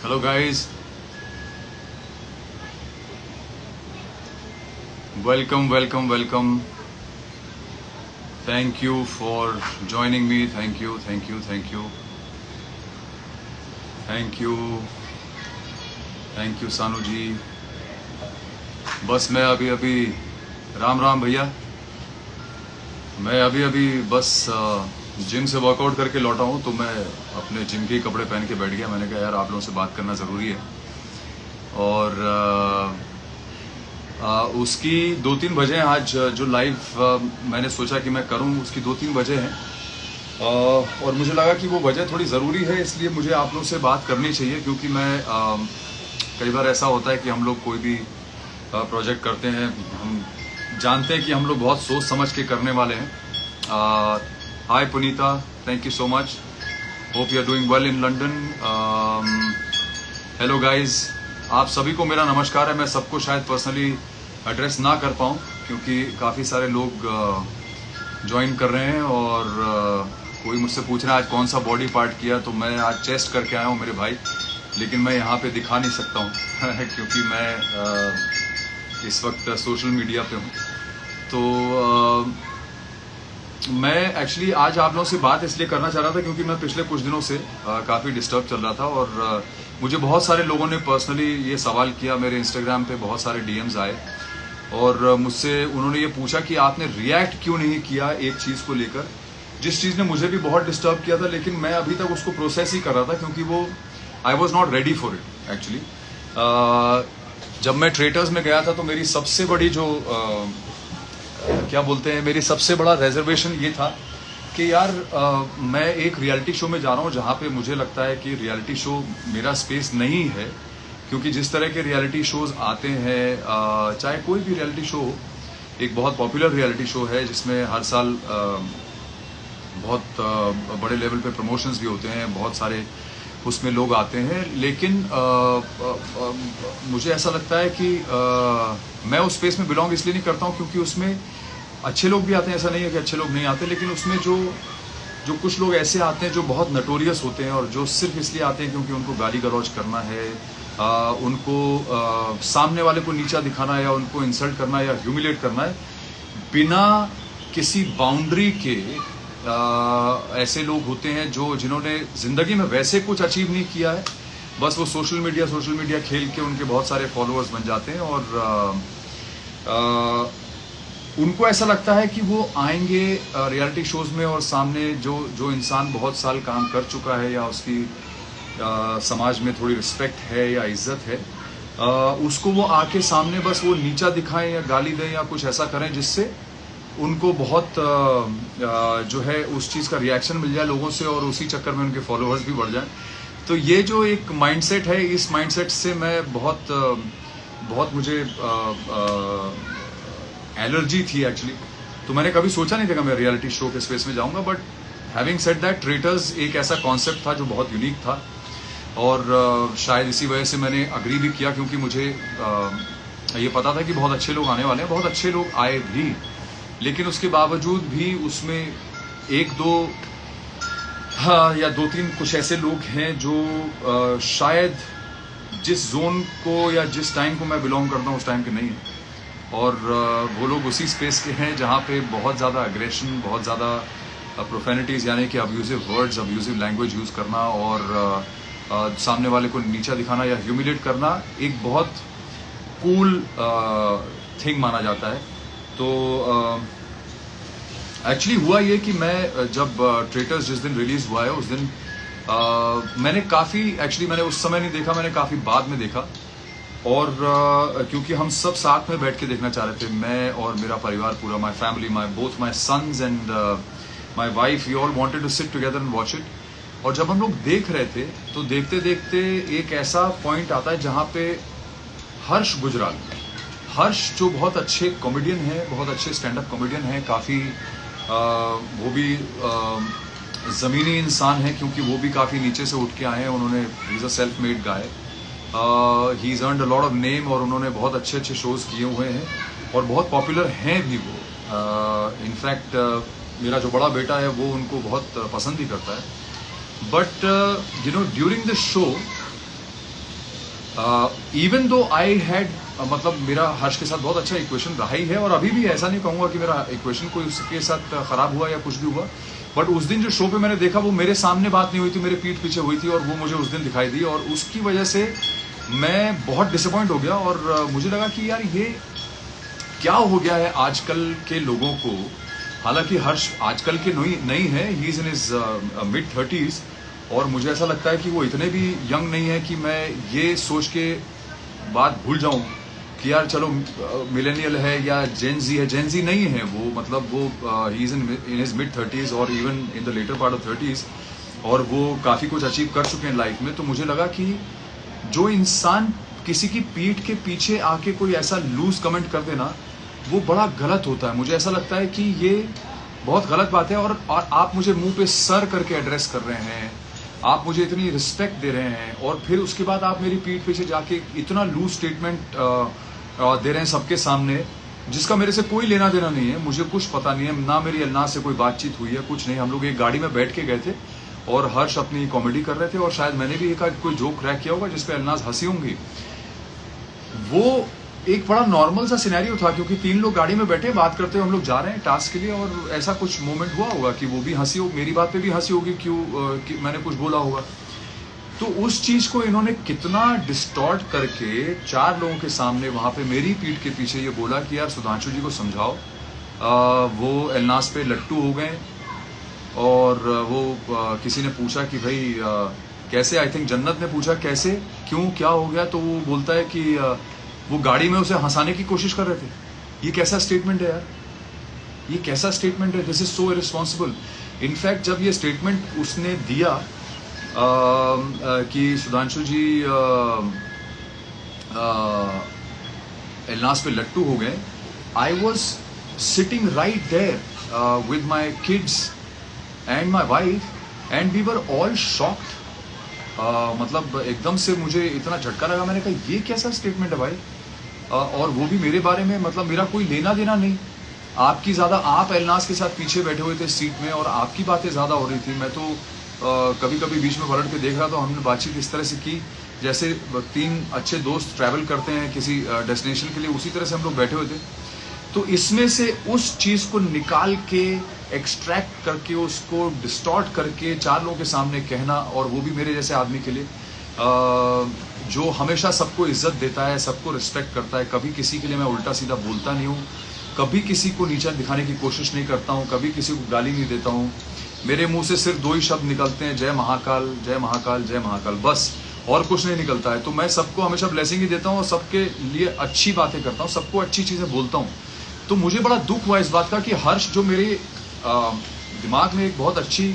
Hello guys, welcome. Thank you for joining me. Thank you. Thank you Sanu ji. बस मैं अभी राम भैया। मैं अभी बस जिम से वर्कआउट करके लौटा हूँ, तो मैं अपने जिम के कपड़े पहन के बैठ गया। मैंने कहा यार आप लोगों से बात करना ज़रूरी है। और उसकी 2-3 वजह हैं। आज जो लाइव मैंने सोचा कि मैं करूं, उसकी 2-3 वजह हैं। और मुझे लगा कि वो वजह थोड़ी ज़रूरी है, इसलिए मुझे आप लोगों से बात करनी चाहिए। क्योंकि मैं कई बार ऐसा होता है कि हम लोग कोई भी प्रोजेक्ट करते हैं, हम जानते हैं कि हम लोग बहुत सोच समझ के करने वाले हैं। Hi Punita, thank you so much. Hope you are doing well in London. Hello guys, आप सभी को मेरा नमस्कार है। मैं सबको शायद पर्सनली एड्रेस ना कर पाऊँ, क्योंकि काफ़ी सारे लोग ज्वाइन कर रहे हैं। और कोई मुझसे पूछ रहा है आज कौन सा बॉडी पार्ट किया, तो मैं आज चेस्ट करके आया हूँ मेरे भाई। लेकिन मैं यहाँ पे दिखा नहीं सकता हूँ क्योंकि मैं इस वक्त सोशल मीडिया पे हूँ। तो मैं एक्चुअली आज आप लोगों से बात इसलिए करना चाह रहा था क्योंकि मैं पिछले कुछ दिनों से काफ़ी डिस्टर्ब चल रहा था। और मुझे बहुत सारे लोगों ने पर्सनली ये सवाल किया, मेरे इंस्टाग्राम पे बहुत सारे डीएम्स आए और मुझसे उन्होंने ये पूछा कि आपने रिएक्ट क्यों नहीं किया एक चीज़ को लेकर, जिस चीज़ ने मुझे भी बहुत डिस्टर्ब किया था। लेकिन मैं अभी तक उसको प्रोसेस ही कर रहा था, क्योंकि वो I was not ready for it actually. जब मैं ट्रेटर्स में गया था तो मेरी सबसे बड़ी जो क्या बोलते हैं, मेरी सबसे बड़ा रिजर्वेशन ये था कि यार मैं एक रियलिटी शो में जा रहा हूँ जहाँ पे मुझे लगता है कि रियलिटी शो मेरा स्पेस नहीं है। क्योंकि जिस तरह के रियलिटी शोज आते हैं, चाहे कोई भी रियलिटी शो हो, एक बहुत पॉपुलर रियलिटी शो है जिसमें हर साल बहुत बड़े लेवल पे प्रमोशंस भी होते हैं, बहुत सारे उसमें लोग आते हैं। लेकिन मुझे ऐसा लगता है कि मैं उस स्पेस में बिलोंग इसलिए नहीं करता हूँ क्योंकि उसमें अच्छे लोग भी आते हैं, ऐसा नहीं है कि अच्छे लोग नहीं आते। लेकिन उसमें जो कुछ लोग ऐसे आते हैं जो बहुत नटोरियस होते हैं और जो सिर्फ इसलिए आते हैं क्योंकि उनको गाली गलौज करना है, उनको सामने वाले को नीचा दिखाना है, या उनको इंसल्ट करना है या ह्यूमिलेट करना है, बिना किसी बाउंड्री के। ऐसे लोग होते हैं जिन्होंने ज़िंदगी में वैसे कुछ अचीव नहीं किया है, बस वो सोशल मीडिया खेल के उनके बहुत सारे फॉलोअर्स बन जाते हैं। और उनको ऐसा लगता है कि वो आएंगे रियलिटी शोज में और सामने जो इंसान बहुत साल काम कर चुका है या उसकी समाज में थोड़ी रिस्पेक्ट है या इज्जत है, उसको वो आके सामने बस वो नीचा दिखाएं या गाली दें या कुछ ऐसा करें जिससे उनको बहुत जो है उस चीज़ का रिएक्शन मिल जाए लोगों से, और उसी चक्कर में उनके फॉलोअर्स भी बढ़ जाएं। तो ये जो एक माइंडसेट है, इस माइंडसेट से मैं बहुत मुझे एलर्जी थी एक्चुअली। तो मैंने कभी सोचा नहीं था कि मैं रियलिटी शो के स्पेस में जाऊंगा। But having said that, traitors एक ऐसा कॉन्सेप्ट था जो बहुत यूनिक था, और शायद इसी वजह से मैंने अग्री भी किया, क्योंकि मुझे ये पता था कि बहुत अच्छे लोग आने वाले हैं, बहुत अच्छे लोग आए भी। लेकिन उसके बावजूद भी उसमें एक दो या 2-3 कुछ ऐसे लोग हैं जो शायद जिस जोन को या जिस टाइम को मैं बिलोंग करता हूँ उस टाइम के नहीं है। और वो लोग उसी स्पेस के हैं जहाँ पे बहुत ज़्यादा अग्रेशन, बहुत ज़्यादा प्रोफेनिटीज़ यानी कि abusive words, abusive language use करना और सामने वाले को नीचा दिखाना या ह्यूमिलेट करना एक बहुत कूल थिंग माना जाता है। तो एक्चुअली हुआ ये कि मैं जब ट्रेटर्स जिस दिन रिलीज़ हुआ है उस दिन मैंने उस समय नहीं देखा, मैंने काफ़ी बाद में देखा। और क्योंकि हम सब साथ में बैठ के देखना चाह रहे थे, मैं और मेरा परिवार पूरा, my family, both my sons and my wife, we all wanted to sit together and watch it. और जब हम लोग देख रहे थे तो देखते देखते एक ऐसा पॉइंट आता है जहाँ पे हर्ष गुजराल, जो बहुत अच्छे कॉमेडियन हैं, बहुत अच्छे स्टैंड अप कॉमेडियन हैं, काफ़ी वो भी ज़मीनी इंसान हैं, क्योंकि वो भी काफ़ी नीचे से उठ के आए हैं। उन्होंने he is a self made guy, he is earned a lot of name, और उन्होंने बहुत अच्छे शोज़ किए हुए हैं और बहुत पॉपुलर हैं भी वो। इनफैक्ट मेरा जो बड़ा बेटा है वो उनको बहुत पसंद भी करता है। But during the show even though I had मतलब मेरा हर्ष के साथ बहुत अच्छा इक्वेशन रहा ही है, और अभी भी ऐसा नहीं कहूँगा कि मेरा इक्वेशन कोई उसके साथ खराब हुआ या कुछ भी हुआ। बट उस दिन जो शो पे मैंने देखा वो मेरे सामने बात नहीं हुई थी, मेरे पीठ पीछे हुई थी, और वो मुझे उस दिन दिखाई दी, और उसकी वजह से मैं बहुत डिसअपॉइंट हो गया। और मुझे लगा कि यार ये क्या हो गया है आजकल के लोगों को। हालांकि हर्ष आजकल के नहीं है, ही is in his mid 30s, और मुझे ऐसा लगता है कि वो इतने भी यंग नहीं है कि मैं ये सोच के बात भूल जाऊं कि यार चलो मिलेनियल है या जेन जी है। जेन जी नहीं है वो, मतलब वो ही is in his mid 30s और even in the later part of 30s, और वो काफ़ी कुछ अचीव कर चुके हैं लाइफ में। तो मुझे लगा कि जो इंसान किसी की पीठ के पीछे आके कोई ऐसा लूज कमेंट कर देना, वो बड़ा गलत होता है। मुझे ऐसा लगता है कि ये बहुत गलत बात है, और आप मुझे मुंह पे सर करके एड्रेस कर रहे हैं, आप मुझे इतनी रिस्पेक्ट दे रहे हैं, और फिर उसके बाद आप मेरी पीठ पीछे जाके इतना लूज स्टेटमेंट दे रहे हैं सबके सामने, जिसका मेरे से कोई लेना देना नहीं है। मुझे कुछ पता नहीं है, ना मेरी अल्लाह से कोई बातचीत हुई है, कुछ नहीं। हम लोग एक गाड़ी में बैठ के गए थे और हर्ष अपनी कॉमेडी कर रहे थे, और शायद मैंने भी एक कोई जोक क्रैक किया होगा जिसपे अल्नाज हंसी होंगी। वो एक बड़ा नॉर्मल सा सिनेरियो था, क्योंकि 3 लोग गाड़ी में बैठे बात करते हुए हम लोग जा रहे हैं टास्क के लिए, और ऐसा कुछ मोमेंट हुआ होगा कि वो भी हंसी हो, मेरी बात पे भी हंसी होगी कि मैंने कुछ बोला होगा। तो उस चीज को इन्होंने कितना डिस्टॉर्ट करके 4 लोगों के सामने वहां पे मेरी पीठ के पीछे ये बोला कि यार सुधांशु जी को समझाओ, वो एलनास पे लट्टू हो गए। और वो किसी ने पूछा कि भाई कैसे, आई थिंक जन्नत ने पूछा कैसे, क्यों, क्या हो गया, तो वो बोलता है कि वो गाड़ी में उसे हंसाने की कोशिश कर रहे थे। ये कैसा स्टेटमेंट है यार, ये कैसा स्टेटमेंट है, this is so irresponsible. In fact जब ये स्टेटमेंट उसने दिया कि सुधांशु जी एलनास पे लट्टू हो गए, I was sitting right there with my kids and my wife and we were all shocked. मतलब एकदम से मुझे इतना झटका लगा, मैंने कहा ये कैसा स्टेटमेंट है भाई, और वो भी मेरे बारे में, मतलब मेरा कोई लेना देना नहीं। आपकी ज़्यादा, आप एलनास के साथ पीछे बैठे हुए थे सीट में और आपकी बातें ज़्यादा हो रही थी। मैं तो कभी कभी बीच में पलट के देख रहा था, हमने बातचीत इस तरह से की जैसे 3 अच्छे दोस्त ट्रैवल करते हैं किसी डेस्टिनेशन के लिए, उसी तरह से हम लोग बैठे हुए थे। तो इसमें से उस चीज़ को निकाल के एक्सट्रैक्ट करके उसको डिस्टॉर्ट करके 4 लोगों के सामने कहना, और वो भी मेरे जैसे आदमी के लिए जो हमेशा सबको इज्जत देता है, सबको रिस्पेक्ट करता है, कभी किसी के लिए मैं उल्टा सीधा बोलता नहीं हूँ, कभी किसी को नीचा दिखाने की कोशिश नहीं करता हूँ, कभी किसी को गाली नहीं देता हूँ। मेरे मुंह से सिर्फ 2 ही शब्द निकलते हैं, जय महाकाल, जय महाकाल, जय महाकाल, बस, और कुछ नहीं निकलता है। तो मैं सबको हमेशा ब्लेसिंग ही देता हूँ और सबके लिए अच्छी बातें करता हूँ, सबको अच्छी चीज़ें बोलता हूँ। तो मुझे बड़ा दुख हुआ इस बात का कि हर्ष जो मेरे दिमाग में एक बहुत अच्छी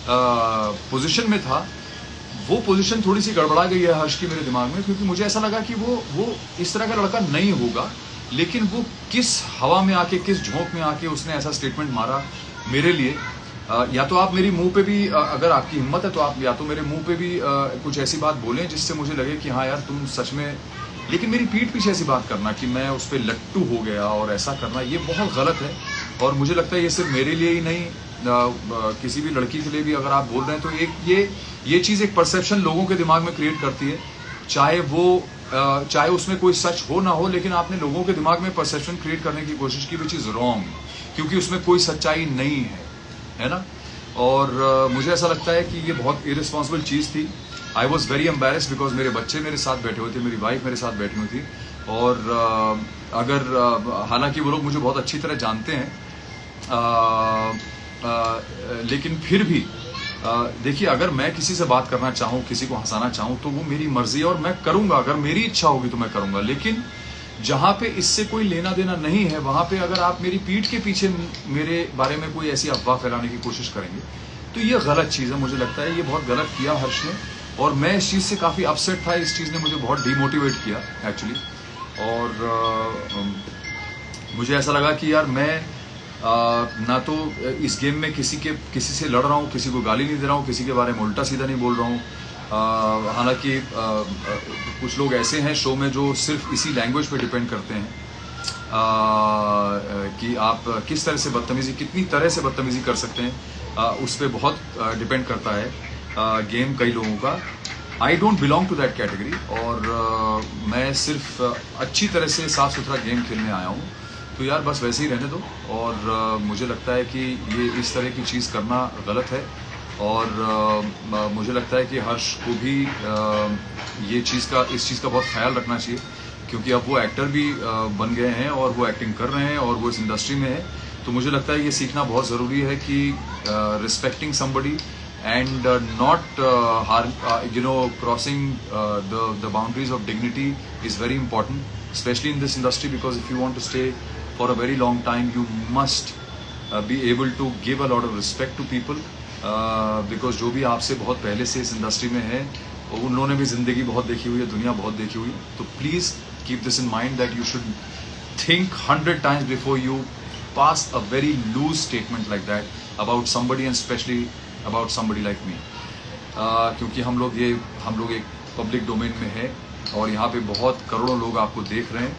पोजीशन में था, वो पोजीशन थोड़ी सी गड़बड़ा गई है हर्ष की मेरे दिमाग में, क्योंकि मुझे ऐसा लगा कि वो इस तरह का लड़का नहीं होगा। लेकिन वो किस हवा में आके, किस झोंक में आके उसने ऐसा स्टेटमेंट मारा मेरे लिए। या तो आप मेरी मुंह पे भी, अगर आपकी हिम्मत है तो आप या तो मेरे मुंह पे भी कुछ ऐसी बात बोलें जिससे मुझे लगे कि हाँ यार तुम सच में, लेकिन मेरी पीठ पीछे ऐसी बात करना कि मैं उस पर लट्टू हो गया और ऐसा करना, ये बहुत गलत है। और मुझे लगता है ये सिर्फ मेरे लिए ही नहीं, किसी भी लड़की के लिए भी अगर आप बोल रहे हैं तो एक ये चीज़ एक परसेप्शन लोगों के दिमाग में क्रिएट करती है, चाहे उसमें कोई सच हो ना हो, लेकिन आपने लोगों के दिमाग में परसेप्शन क्रिएट करने की कोशिश की, विच इज़ रॉन्ग, क्योंकि उसमें कोई सच्चाई नहीं है ना। और मुझे ऐसा लगता है कि ये बहुत इररिस्पॉन्सिबल चीज़ थी। I was very embarrassed because मेरे बच्चे मेरे साथ बैठे हुए थे, मेरी वाइफ मेरे साथ बैठी हुई थी, और हालांकि वो लोग मुझे बहुत अच्छी तरह जानते हैं, लेकिन फिर भी देखिए, अगर मैं किसी से बात करना चाहूँ, किसी को हंसाना चाहूँ, तो वो मेरी मर्जी है और मैं करूँगा, अगर मेरी इच्छा होगी तो मैं करूँगा। लेकिन जहाँ पे इससे कोई लेना देना नहीं है, वहाँ पे अगर आप मेरी पीठ के पीछे मेरे बारे में कोई ऐसी अफवाह फैलाने की कोशिश करेंगे तो ये गलत चीज़ है। मुझे लगता है ये बहुत गलत किया हर्ष ने, और मैं इस चीज़ से काफ़ी अपसेट था। इस चीज़ ने मुझे बहुत डीमोटिवेट किया एक्चुअली, और मुझे ऐसा लगा कि यार मैं ना तो इस गेम में किसी से लड़ रहा हूँ, किसी को गाली नहीं दे रहा हूँ, किसी के बारे में उल्टा सीधा नहीं बोल रहा हूँ। हालांकि कुछ लोग ऐसे हैं शो में जो सिर्फ इसी लैंग्वेज पे डिपेंड करते हैं कि आप किस तरह से बदतमीज़ी, कितनी तरह से बदतमीज़ी कर सकते हैं, उस पर बहुत डिपेंड करता है गेम कई लोगों का। I don't belong to that category, और मैं सिर्फ अच्छी तरह से साफ सुथरा गेम खेलने आया हूँ। तो यार बस वैसे ही रहने दो, और मुझे लगता है कि ये इस तरह की चीज़ करना गलत है, और मुझे लगता है कि हर्ष को भी इस चीज़ का बहुत ख्याल रखना चाहिए, क्योंकि अब वो एक्टर भी बन गए हैं और वो एक्टिंग कर रहे हैं और वो इस इंडस्ट्री में है। तो मुझे लगता है ये सीखना बहुत ज़रूरी है कि respecting somebody and not crossing the boundaries of dignity is very important, especially in this industry, because if you want to stay for a very long time you must be able to give a lot of respect to people, because जो भी आपसे बहुत पहले से इस industry में है उन लोगों ने भी ज़िंदगी बहुत देखी हुई है, दुनिया बहुत देखी हुई है। तो please keep this in mind that you should think 100 times before you pass a very loose statement like that about somebody, and especially about somebody like me, क्योंकि हम लोग एक पब्लिक डोमेन में है और यहाँ पे बहुत करोड़ों लोग आपको देख रहे हैं,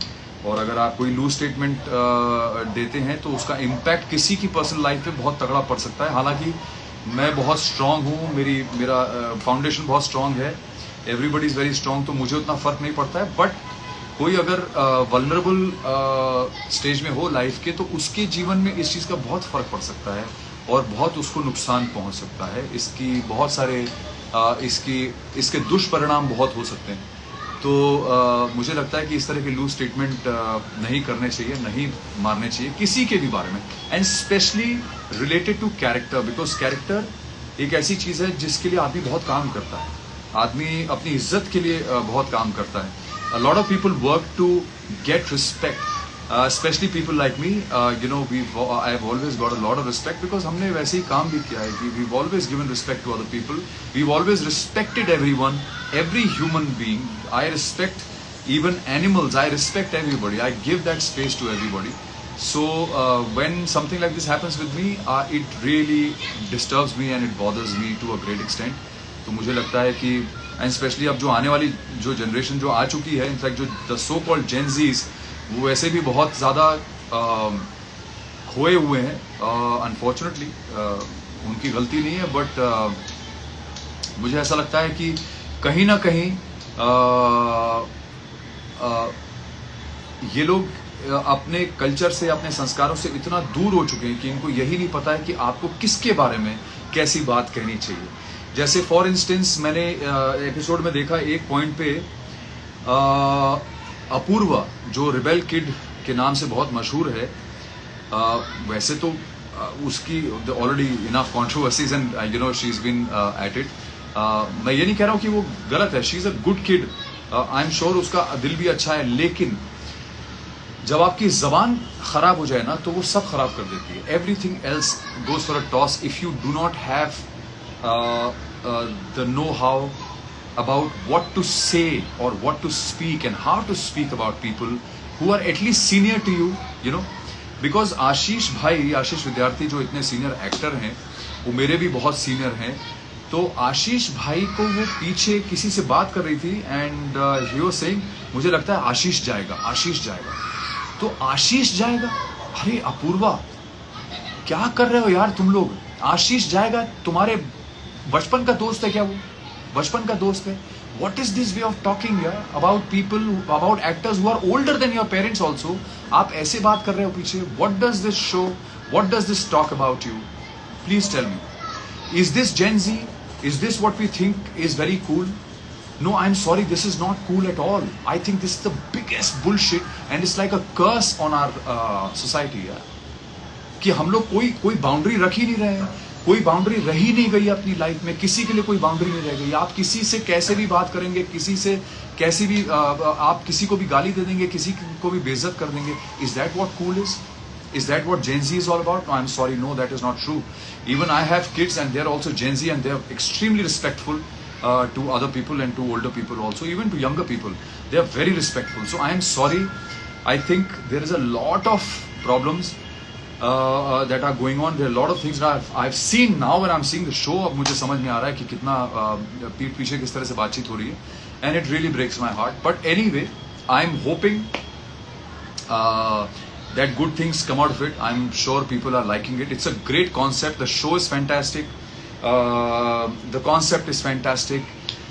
और अगर आप कोई लूज स्टेटमेंट देते हैं तो उसका इम्पैक्ट किसी की पर्सनल लाइफ पे बहुत तगड़ा पड़ सकता है। हालांकि मैं बहुत स्ट्रांग हूँ, मेरा फाउंडेशन बहुत स्ट्रांग है, एवरीबडी इज़ वेरी स्ट्रांग, तो मुझे उतना फ़र्क नहीं पड़ता है। बट कोई अगर वल्नरेबल स्टेज में हो लाइफ के, तो उसके जीवन में इस चीज़ का बहुत फ़र्क पड़ सकता है और बहुत उसको नुकसान पहुंच सकता है। इसकी बहुत सारे इसके दुष्परिणाम बहुत हो सकते हैं। तो मुझे लगता है कि इस तरह के लूज स्टेटमेंट नहीं करने चाहिए, नहीं मारने चाहिए किसी के भी बारे में, and specially related to character, because character एक ऐसी चीज़ है जिसके लिए आदमी बहुत काम करता है, आदमी अपनी इज्जत के लिए बहुत काम करता है। A lot of people work to get respect, especially people like me. I've always got a lot of respect because हमने वैसे ही काम भी किया है कि we've always given respect to other people. We've always respected everyone, every human being. I respect even animals. I respect everybody. I give that space to everybody. So when something like this happens with me, it really disturbs me and it bothers me to a great extent. तो मुझे लगता है कि and specially अब जो आने वाली जो जनरेशन जो आ चुकी है, इनफैक्ट जो द सो कॉल्ड जेनजीज, वो वैसे भी बहुत ज़्यादा खोए हुए हैं। अनफॉर्चुनेटली उनकी गलती नहीं है, बट मुझे ऐसा लगता है कि कहीं ना कहीं ये लोग अपने कल्चर से, अपने संस्कारों से इतना दूर हो चुके हैं कि इनको यही नहीं पता है कि आपको किसके बारे में कैसी बात कहनी चाहिए। जैसे फॉर इंस्टेंस मैंने एपिसोड में देखा एक पॉइंट पे अपूर्वा, जो रिबेल किड के नाम से बहुत मशहूर है, वैसे तो उसकी already enough controversies and she is been at it. मैं ये नहीं कह रहा हूँ कि वो गलत है, she is a good kid, I am sure उसका दिल भी अच्छा है, लेकिन जब आपकी जबान खराब हो जाए ना तो वो सब खराब कर देती है। Everything else goes for a toss if you do not have the know-how about what to say or what to speak and how to speak about people who are at least senior to you, you know, because आशीष विद्यार्थी जो इतने senior actor हैं, वो मेरे भी बहुत senior हैं। तो आशीष भाई को वो पीछे किसी से बात कर रही थी एंड ही वाज सेइंग, मुझे लगता है आशीष जाएगा। तो आशीष जाएगा, अरे अपूर्वा क्या कर रहे हो यार तुम लोग? आशीष जाएगा, तुम्हारे बचपन का दोस्त है क्या? वो बचपन का दोस्त है। What is this way of talking यार about people, about actors who are older than your parents also? आप ऐसे बात कर रहे हो पीछे। What does this show? What does this talk about you? Please tell me. Is this Gen Z? Is this what we think is very cool? No, I'm sorry, this is not cool at all. I think this is the biggest bullshit and it's like a curse on our society यार, कि हम लोग कोई boundary रख ही नहीं रहे हैं, कोई बाउंड्री रही नहीं गई अपनी लाइफ में, किसी के लिए कोई बाउंड्री नहीं रह गई। आप किसी से कैसे भी बात करेंगे, किसी से कैसे भी आप किसी को भी गाली दे देंगे, किसी को भी बेइज्जत कर देंगे। Is that what cool is? Is that what Gen Z is all about? No, I'm sorry, no, that is not true. Even I have kids and they're also Gen Z and they're extremely respectful to other people and to older people also, even to younger people. They are very respectful. So I am sorry. I think there is a lot of problems that are going on. There are a lot of things that I've seen now when I'm seeing the show. अब मुझे समझ में आ रहा है कि कितना पीठ पीछे किस तरह से बातचीत हो रही है, and it really breaks my heart. But anyway, I'm hoping that good things come out of it. I'm sure people are liking it. It's a great concept. The show is fantastic. The concept is fantastic.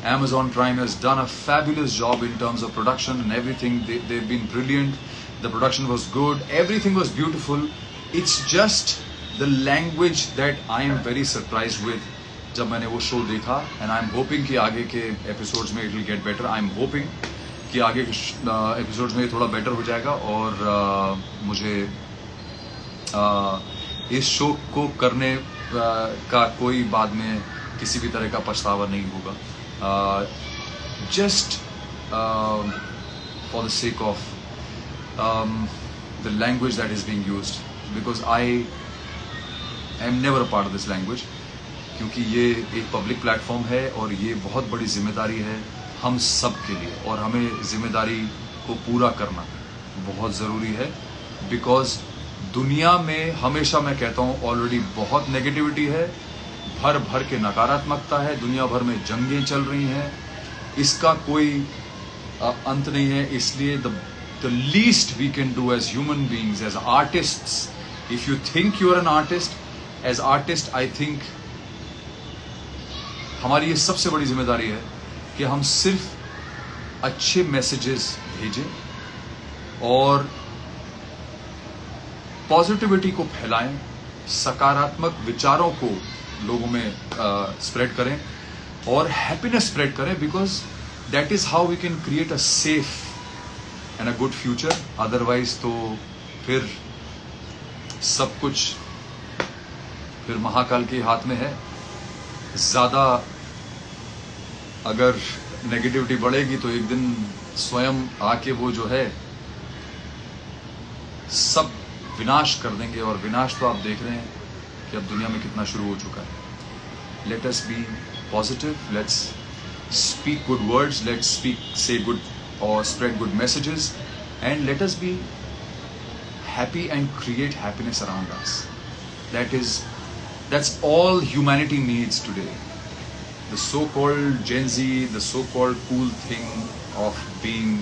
Amazon Prime has done a fabulous job in terms of production and everything. They've been brilliant. The production was good. Everything was beautiful. It's just the language that I am very surprised with. जब मैंने वो show देखा, and I'm hoping कि आगे के episodes में it will get better. I'm hoping कि आगे के episodes में ये थोड़ा better हो जाएगा और मुझे इस शो को करने का कोई बाद में किसी भी तरह का पछतावा नहीं होगा. Just for the sake of the language that is being used, because I am never a part of this language, क्योंकि ये एक पब्लिक प्लेटफॉर्म है और ये बहुत बड़ी जिम्मेदारी है हम सब के लिए, और हमें जिम्मेदारी को पूरा करना बहुत ज़रूरी है. बिकॉज दुनिया में हमेशा मैं कहता हूँ ऑलरेडी बहुत नेगेटिविटी है, भर भर के नकारात्मकता है, दुनिया भर में जंगें चल रही हैं, इसका कोई अंत नहीं है. इसलिए the least we can do as human beings, as artists, if you think you are an artist, as artist I think हमारी ये सबसे बड़ी जिम्मेदारी है कि हम सिर्फ अच्छे मैसेजेस भेजें और पॉजिटिविटी को फैलाएं, सकारात्मक विचारों को लोगों में स्प्रेड करें और हैप्पीनेस स्प्रेड करें, because that is how we can create a safe and a good future. Otherwise तो फिर सब कुछ फिर महाकाल के हाथ में है. ज़्यादा अगर नेगेटिविटी बढ़ेगी तो एक दिन स्वयं आके वो जो है सब विनाश कर देंगे, और विनाश तो आप देख रहे हैं कि अब दुनिया में कितना शुरू हो चुका है. Let us be positive, let's speak good words, let's say good और spread good messages, and let us be happy and create happiness around us. That's all humanity needs today. The so-called Gen Z, the so-called cool thing of being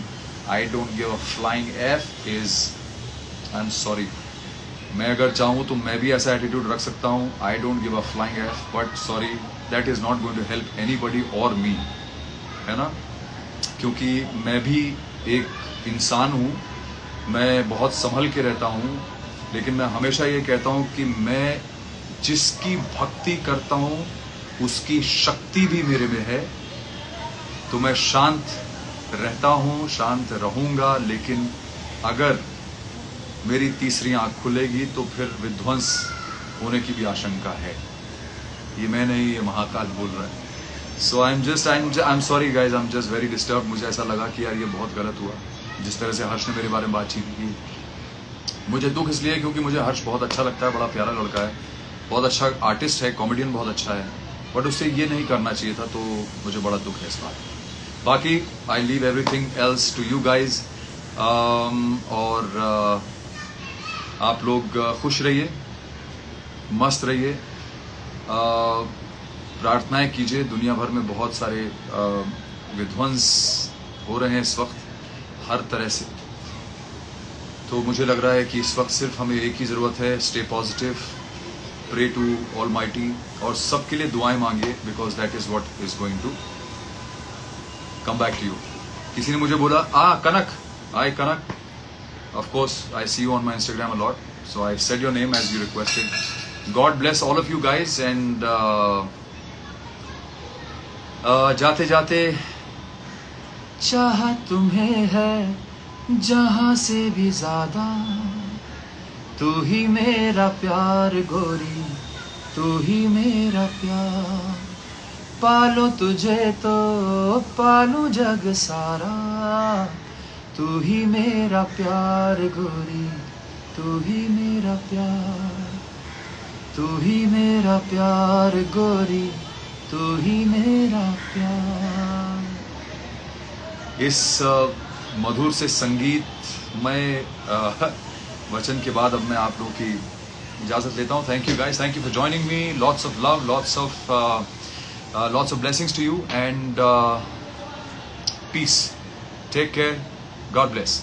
I don't give a flying F is, I'm sorry, मैं अगर चाहूँ तो मैं भी ऐसा attitude रख सकता हूँ, I don't give a flying F, but sorry, that is not going to help anybody or me, है ना. क्योंकि मैं भी एक इंसान हूँ, मैं बहुत संभल के रहता हूँ, लेकिन मैं हमेशा ये कहता हूँ कि मैं जिसकी भक्ति करता हूँ उसकी शक्ति भी मेरे में है. तो मैं शांत रहता हूँ, शांत रहूँगा, लेकिन अगर मेरी तीसरी आँख खुलेगी तो फिर विध्वंस होने की भी आशंका है. ये मैं नहीं, ये महाकाल बोल रहा है. So I am sorry guys, I am just very disturb. मुझे ऐसा लगा कि यार ये बहुत गलत हुआ जिस तरह से हर्ष ने मेरे बारे में बातचीत की. मुझे दुख इसलिए क्योंकि मुझे हर्ष बहुत अच्छा लगता है, बड़ा प्यारा लड़का है, बहुत अच्छा आर्टिस्ट है, कॉमेडियन बहुत अच्छा है, बट उससे ये नहीं करना चाहिए था, तो मुझे बड़ा दुख है इस बात. बाकी I leave everything else to you guys, और आप लोग खुश रहिए, मस्त रहिए, प्रार्थनाएं कीजिए. दुनिया भर में बहुत सारे विध्वंस हो रहे हैं इस वक्त हर तरह से, तो मुझे लग रहा है कि इस वक्त सिर्फ हमें एक ही ज़रूरत है, stay positive, pray to almighty, और सबके लिए दुआएं मांगिए, because that is what is going to come back to you. किसी ने मुझे बोला Kanak, hi Kanak, of course I see you on my Instagram a lot, so I said your name as you requested. God bless all of you guys, and जाते जाते चाह तुम्हें है जहां से भी ज्यादा, तू ही मेरा प्यार गोरी, तू ही मेरा प्यार, पालो तुझे तो पालू जग सारा, तू ही मेरा प्यार गोरी, तू ही मेरा प्यार, तू ही मेरा प्यार गोरी, तू ही मेरा प्यार. इस मधुर से संगीत में वचन के बाद अब मैं आप लोगों की इजाज़त लेता हूँ. Thank you guys, thank you for joining me. Lots of love, lots of blessings to you, and peace. Take care. God bless.